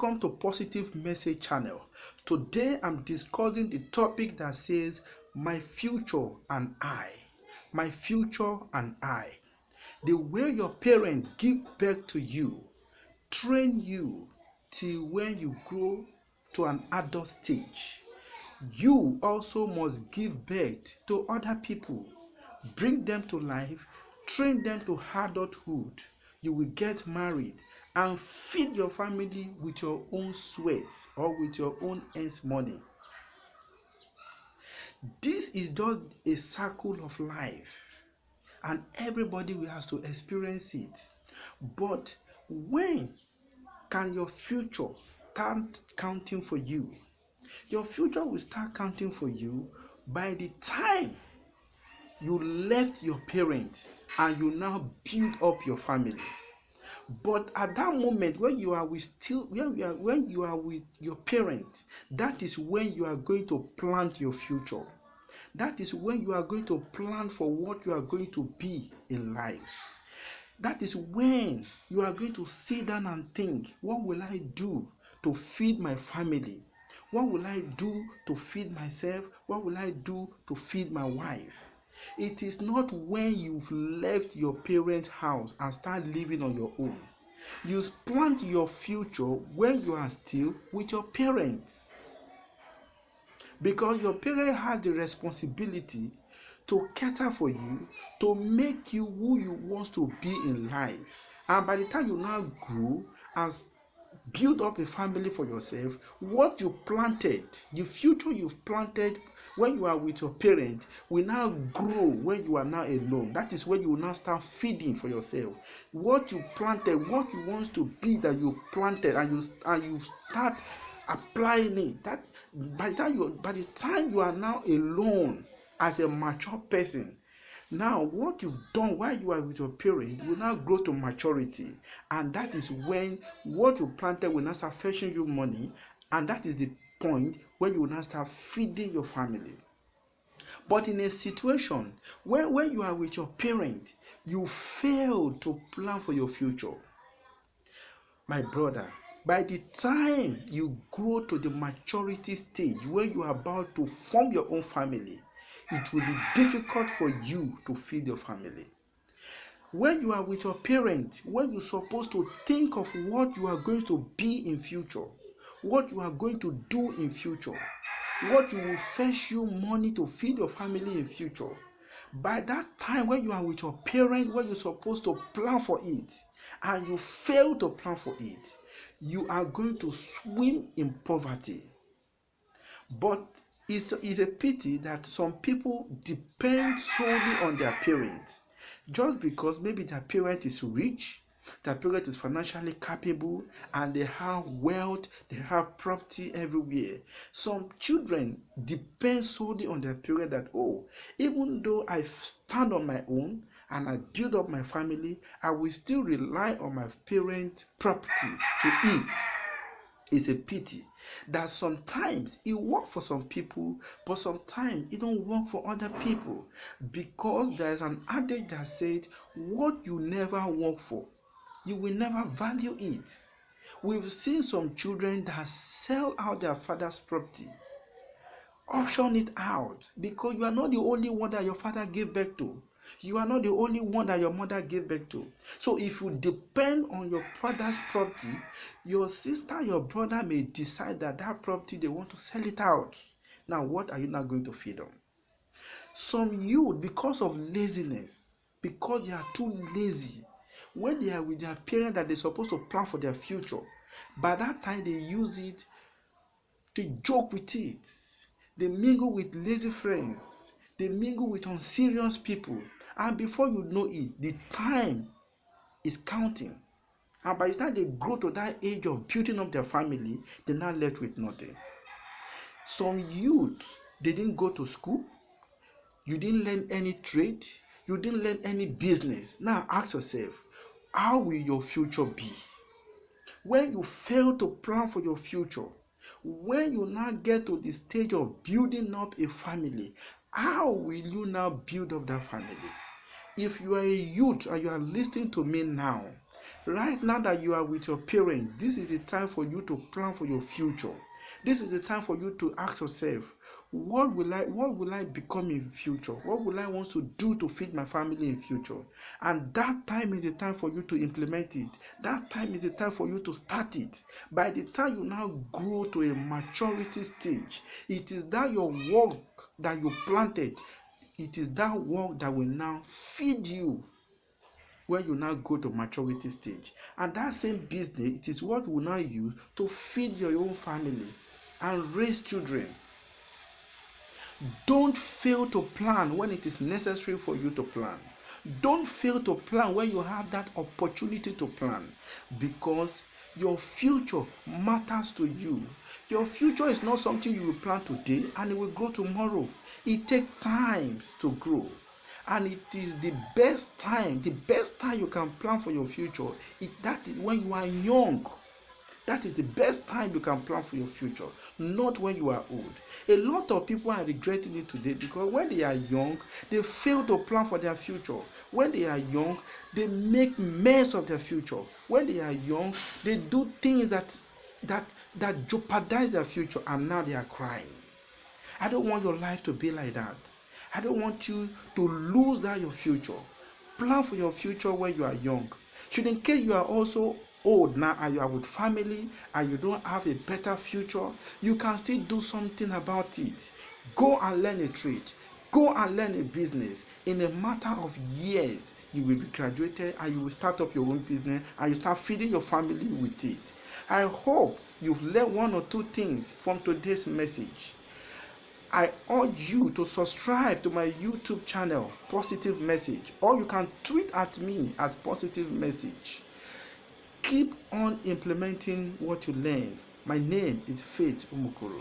Welcome to Positive Message Channel. Today I'm discussing the topic that says my future and I. My future and I. The way your parents give birth to you, train you till when you grow to an adult stage. You also must give birth to other people, bring them to life, train them to adulthood. You will get married and feed your family with your own sweat or with your own earned money. This is just a circle of life, and everybody will have to experience it. But when can your future start counting for you? Your future will start counting for you by the time you left your parents and you now build up your family. But at that moment when you are with your parents, that is when you are going to plant your future. That is when you are going to plan for what you are going to be in life. That is when you are going to sit down and think, what will I do to feed my family? What will I do to feed myself? What will I do to feed my wife? It is not when you've left your parents' house and start living on your own. You plant your future when you are still with your parents. Because your parent has the responsibility to cater for you, to make you who you want to be in life. And by the time you now grow and build up a family for yourself, what you planted, the future you've planted when you are with your parents will now grow when you are now alone. That is when you will now start feeding for yourself. What you planted, what you want to be that you planted, and you start applying it. That by the time you are now alone as a mature person, now what you've done while you are with your parents will now grow to maturity, and that is when what you planted will now start fetching you money, and that is the point where you will now start feeding your family. But in a situation where when you are with your parents, you fail to plan for your future, my brother, by the time you grow to the maturity stage where you are about to form your own family, it will be difficult for you to feed your family. When you are with your parents, when you're supposed to think of what you are going to be in future, what you are going to do in future, what you will fetch you money to feed your family in future, by that time when you are with your parents, when you're supposed to plan for it and you fail to plan for it, you are going to swim in poverty. But it's a pity that some people depend solely on their parents, just because maybe their parent is rich, their parent is financially capable, and they have wealth, they have property everywhere. Some children depend solely on their parent that, oh, even though I stand on my own and I build up my family, I will still rely on my parents' property to eat. It's a pity that sometimes it works for some people, but sometimes it don't work for other people, because there is an adage that says, what you never work for, you will never value it. We've seen some children that sell out their father's property, auction it out, because you are not the only one that your father gave birth to. You are not the only one that your mother gave birth to. So if you depend on your father's property, your sister, your brother may decide that property, they want to sell it out. Now, what are you not going to feed on? Some youth, because of laziness, because they are too lazy, when they are with their parents that they're supposed to plan for their future, by that time they use it to joke with it. They mingle with lazy friends. They mingle with unserious people. And before you know it, the time is counting. And by the time they grow to that age of building up their family, they're not left with nothing. Some youth, they didn't go to school. You didn't learn any trade. You didn't learn any business. Now ask yourself, how will your future be? When you fail to plan for your future, when you now get to the stage of building up a family, how will you now build up that family? If you are a youth and you are listening to me now, Right now that you are with your parents, this is the time for you to plan for your future. This is the time for you to ask yourself, what will I become in future? What will I want to do to feed my family in future? And that time is the time for you to implement it. That time is the time for you to start it. By the time you now grow to a maturity stage, it is that your work that you planted, it is that work that will now feed you when you now go to maturity stage. And that same business, it is what you will now use to feed your own family and raise children. Don't fail to plan when it is necessary for you to plan. Don't fail to plan when you have that opportunity to plan, because your future matters to you. Your future is not something you will plan today and it will grow tomorrow. It takes time to grow. And it is the best time you can plan for your future. That is when you are young. That is the best time you can plan for your future, not when you are old. A lot of people are regretting it today because when they are young, they fail to plan for their future. When they are young, they make mess of their future. When they are young, they do things that jeopardize their future, and now they are crying. I don't want your life to be like that. I don't want you to lose that your future. Plan for your future when you are young. Should in case you are also old now and you are with family and you don't have a better future, you can still do something about it. Go and learn a trade. Go and learn a business. In a matter of years, you will be graduated and you will start up your own business and you start feeding your family with it. I hope you've learned one or two things from today's message. I urge you to subscribe to my YouTube channel, Positive Message, or you can tweet at me at Positive Message. Keep on implementing what you learn. My name is Faith Umukoro.